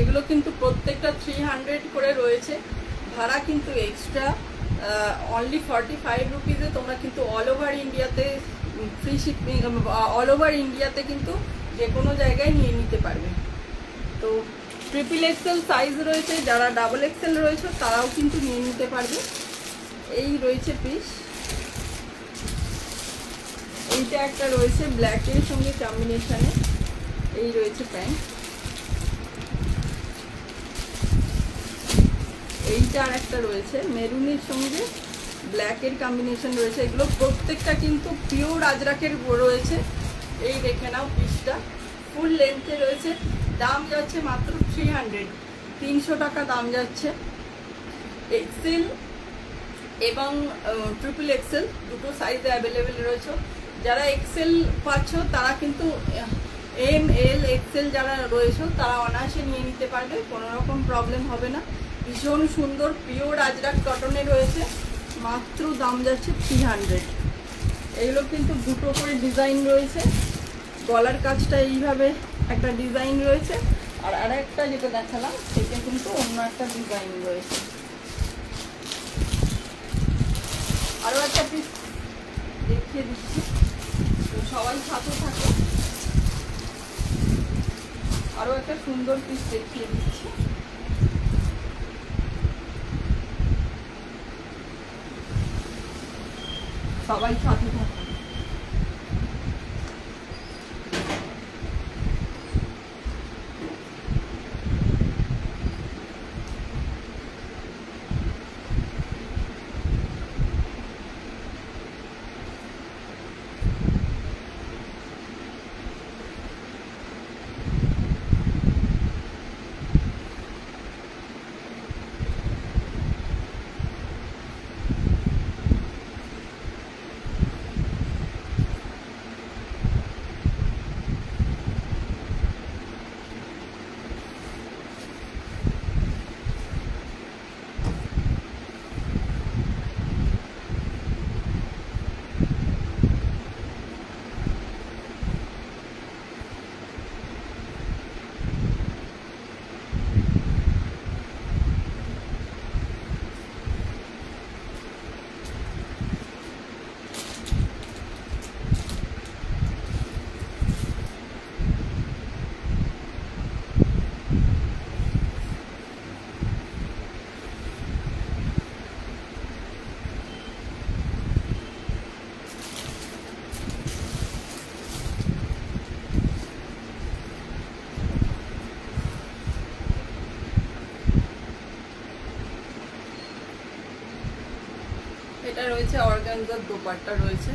এগুলো কিন্তু প্রত্যেকটা 300 করে রয়েছে। ভাড়া কিন্তু এক্সট্রা, অনলি 45 রুপিসে তোমরা কিন্তু অল ওভার ইন্ডিয়াতে ফ্রি শিপিং, অল ওভার ইন্ডিয়াতে কিন্তু যে কোনো জায়গায় নিয়ে নিতে পারবে। তো ট্রিপল এক্সেল সাইজ রয়েছে, যারা ডাবল এক্সেল রয়েছে তারাও কিন্তু নিয়ে নিতে পারবে। এই রয়েছে পিস, এইটা একটা রয়েছে ব্ল্যাকের সঙ্গে কম্বিনেশনে। এই রয়েছে প্যান্ট, এইটা আর একটা রয়েছে মেরুনের সঙ্গে ব্ল্যাকের কম্বিনেশন রয়েছে। এগুলো প্রত্যেকটা কিন্তু পিওর আজরাকের রয়েছে। এই দেখে নাও, পিসটা ফুল লেন্থে রয়েছে। দাম যাচ্ছে মাত্র 300, 300 টাকা দাম যাচ্ছে। এক্সেল এবং ট্রিপল এক্সেল দুটো সাইজে অ্যাভেলেবেল রয়েছে। যারা এক্সেল পাচ্ছ তারা কিন্তু এম এল এক্সেল যারা রয়েছে তারা অনায়াসে নিয়ে নিতে পারবে, কোনো রকম প্রবলেম হবে না। ভীষণ সুন্দর পিওর আজরাক কটনে রয়েছে, মাত্র দাম যাচ্ছে 300। এগুলো কিন্তু দুটো করে ডিজাইন রয়েছে। গলার কাজটা এইভাবে একটা ডিজাইন রয়েছে, আর আরেকটা যেটা দেখালাম সেটা কিন্তু অন্য একটা ডিজাইন রয়েছে। আরও একটা পিস দেখিয়ে দিচ্ছি, তো সবাই সাথে থাকে। আরও একটা সুন্দর পিস দেখিয়ে দিচ্ছি। সবাই সাথে থাকুন। এটা রয়েছে অর্গানজার দোপাট্টা রয়েছে,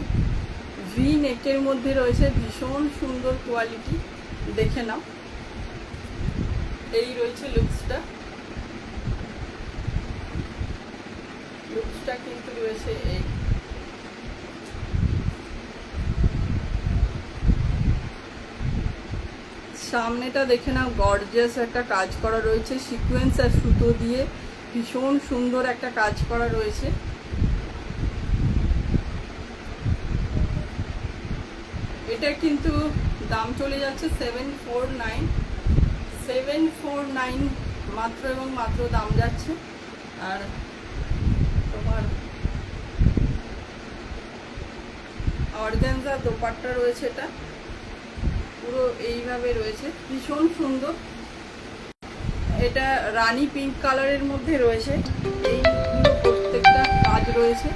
ভি নেকের মধ্যে রয়েছে, ভীষণ সুন্দর কোয়ালিটি, দেখে নাও। এই রয়েছে লুকসটা, লুকসটা কিন্তু রয়েছে এই। সামনেটা দেখে নাও, গর্জিয়াস একটা কাজ করা রয়েছে, সিকোয়েন্স আর সুতো দিয়ে ভীষণ সুন্দর একটা কাজ করা রয়েছে। এটা কিন্তু দাম চলে যাচ্ছে 749 মাত্র এবং মাত্র দাম যাচ্ছে। আর তোমার অর্গানজা দোপাট্টা রয়েছে, এটা পুরো এইভাবে রয়েছে, ভীষণ সুন্দর। এটা রানী পিঙ্ক কালারের মধ্যে রয়েছে, এই প্রত্যেকটা কাজ রয়েছে।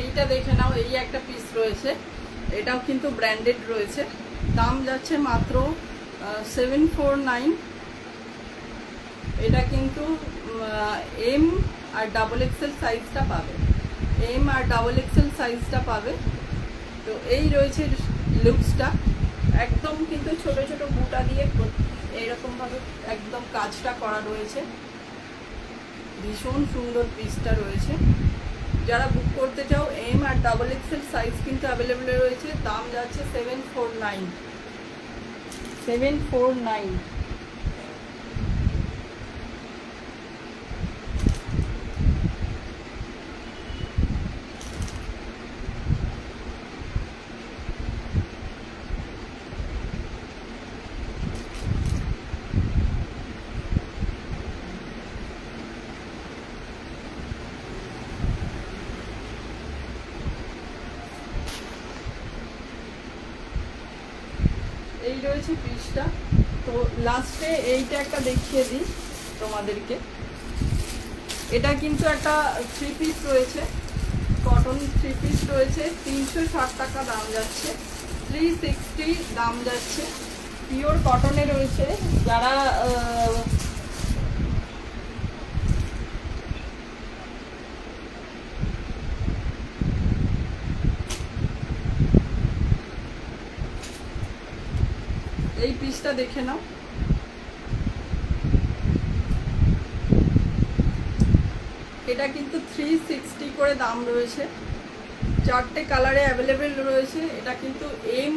এইটা দেখে নাও, এই একটা পিস রয়েছে, এটাও কিন্তু ব্র্যান্ডেড রয়েছে, দাম যাচ্ছে মাত্র 749। এটা কিন্তু এম আর ডাবল এক্সেল সাইজটা পাবে, এম আর ডাবল এক্সেল সাইজটা পাবে। তো এই রয়েছে লুকসটা, একদম কিন্তু ছোট ছোট বুটা দিয়ে এইরকম ভাবে একদম কাজটা করা রয়েছে, ভীষণ সুন্দর পিসটা রয়েছে। যারা বুক করতে চাও M R double XL size কিন্তু অ্যাভেলেবেল রয়েছে, দাম যাচ্ছে 749। এই রয়েছে পিসটা। তো লাস্টে এইটা একটা দেখিয়ে দিই তোমাদেরকে, এটা কিন্তু একটা 3 পিস রয়েছে, কটন 3 পিস রয়েছে 360 টাকা দাম যাচ্ছে, 360 দাম যাচ্ছে। পিওর কটনে রয়েছে, যারা এই পিসটা দেখে নাও, এটা কিন্তু 360 করে দাম রয়েছে, 4টে কালারে অ্যাভেলেবেল রয়েছে। এটা কিন্তু এম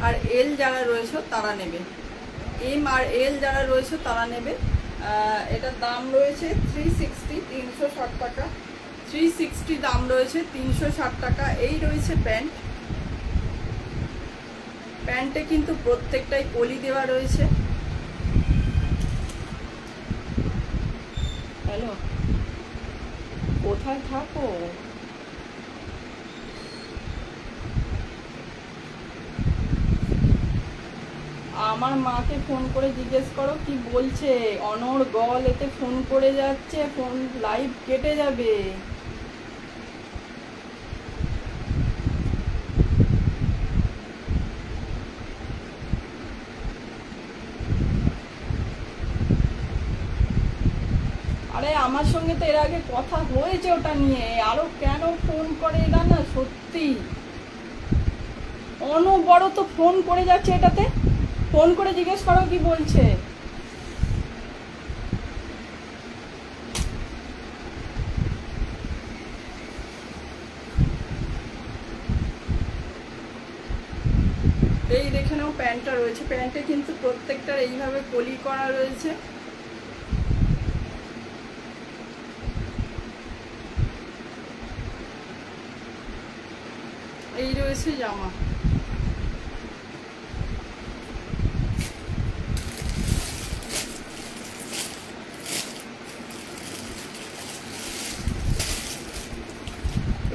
আর এল যারা রয়েছে তারা নেবে, এম আর এল যারা রয়েছে তারা নেবে। এটার দাম রয়েছে 360, 360 টাকা, 360 দাম রয়েছে, 360 টাকা। এই রয়েছে প্যান্ট, প্যান্টে কিন্তু প্রত্যেকটাই কলি দেওয়া রয়েছে। হ্যালো, কোথায় থাকো? আমার মাকে ফোন করে জিজ্ঞেস করো কি বলছে। অনর্গল এতে ফোন করে যাচ্ছে, ফোন লাইভ কেটে যাবে। আরে আমার সঙ্গে তো এর আগে কথা হয়েছে ওটা নিয়ে, আরো কেন ফোন করে এরা না, সত্যি অনবরত ফোন করে যাচ্ছে। এটাতে ফোন করে জিজ্ঞেস করো কি বলছে। এই দেখে নাও প্যান্টটা রয়েছে, প্যান্টে কিন্তু প্রত্যেকটার এইভাবে কলি করা রয়েছে। এই রয়েছে জামা,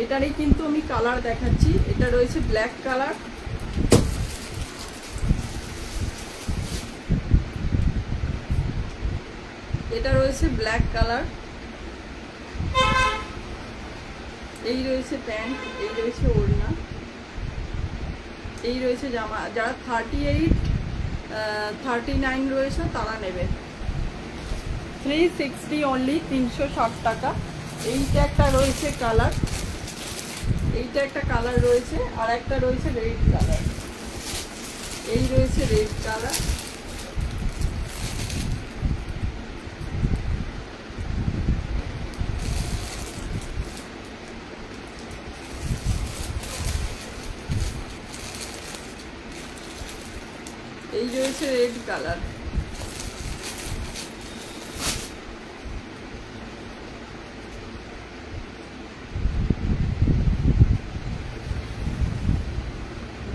এটারই কিন্তু আমি কালার দেখাচ্ছি। এটা রয়েছে ব্ল্যাক কালার, এটা রয়েছে ব্ল্যাক কালার, এই রয়েছে প্যান্ট, এই রয়েছে ওড়না, এই রয়েছে জামা। যারা 38, 39 রয়েছে তারা নেবে। 360 অনলি, 360 টাকা। এইটা একটা রয়েছে কালার, এইটা একটা কালার রয়েছে, আর একটা রয়েছে রেড কালার। এই রয়েছে রেড কালার, এই রয়েছে রেড কালার।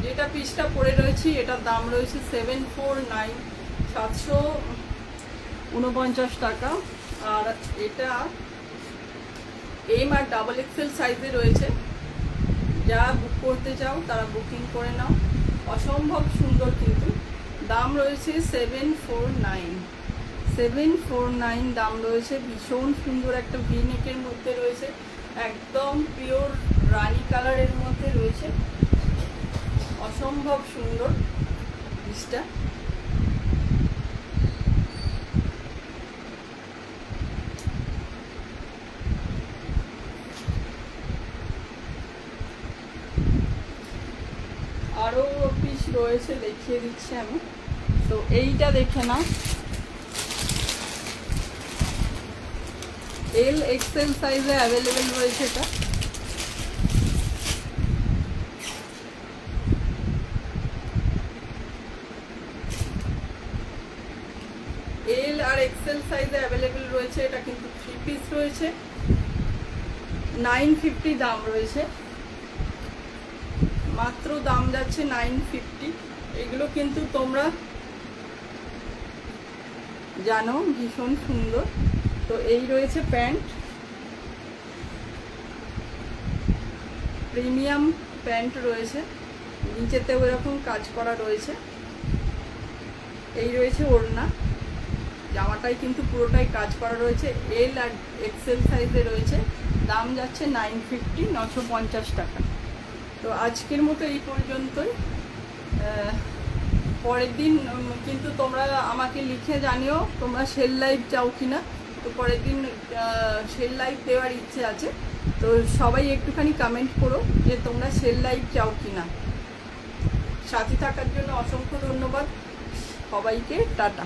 যেটা পিসটা পরে রয়েছি এটার দাম রয়েছে 749, 749 টাকা। আর এটা এম আর ডাবল এক্সেল সাইজে রয়েছে, যারা বুক করতে চাও তারা বুকিং করে নাও। অসম্ভব সুন্দর, কিন্তু দাম রয়েছে 749, 749 দাম রয়েছে। ভীষণ সুন্দর একটা ভি নেকের মধ্যে রয়েছে, একদম পিওর রানী কালারের মধ্যে রয়েছে, অসম্ভব সুন্দর পিসটা। আরো পিস রয়েছে, দেখিয়ে দিচ্ছি আমি। তো এইটা দেখে না, এল এক্সেল সাইজে অ্যাভেলেবেল রয়েছে এটা। এল আর এক্সেল সাইজে অ্যাভেলেবেল রয়েছে। এটা কিন্তু 3 পিস রয়েছে, 950 দাম রয়েছে, মাত্র দাম যাচ্ছে 950। এগুলো কিন্তু তোমরা জানো ভীষণ সুন্দর। তো এই রয়েছে প্যান্ট, প্রিমিয়াম প্যান্ট রয়েছে, নিচেতেও এরকম কাজ করা রয়েছে। এই রয়েছে ওড়না, জামাটাই কিন্তু পুরোটাই কাজ করা রয়েছে। এল আর এক্সেল সাইজে রয়েছে, দাম যাচ্ছে 950, 950 টাকা। তো আজকের মতো এই পর্যন্তই। পরের দিন কিন্তু তোমরা আমাকে লিখে জানিও তোমরা সেল লাইভ চাও কিনা। তো পরের দিন সেল লাইভ দেওয়ার ইচ্ছে আছে, তো সবাই একটুখানি কমেন্ট করো যে তোমরা সেল লাইভ চাও কিনা। সাথে থাকার জন্য অসংখ্য ধন্যবাদ সবাইকে, টাটা।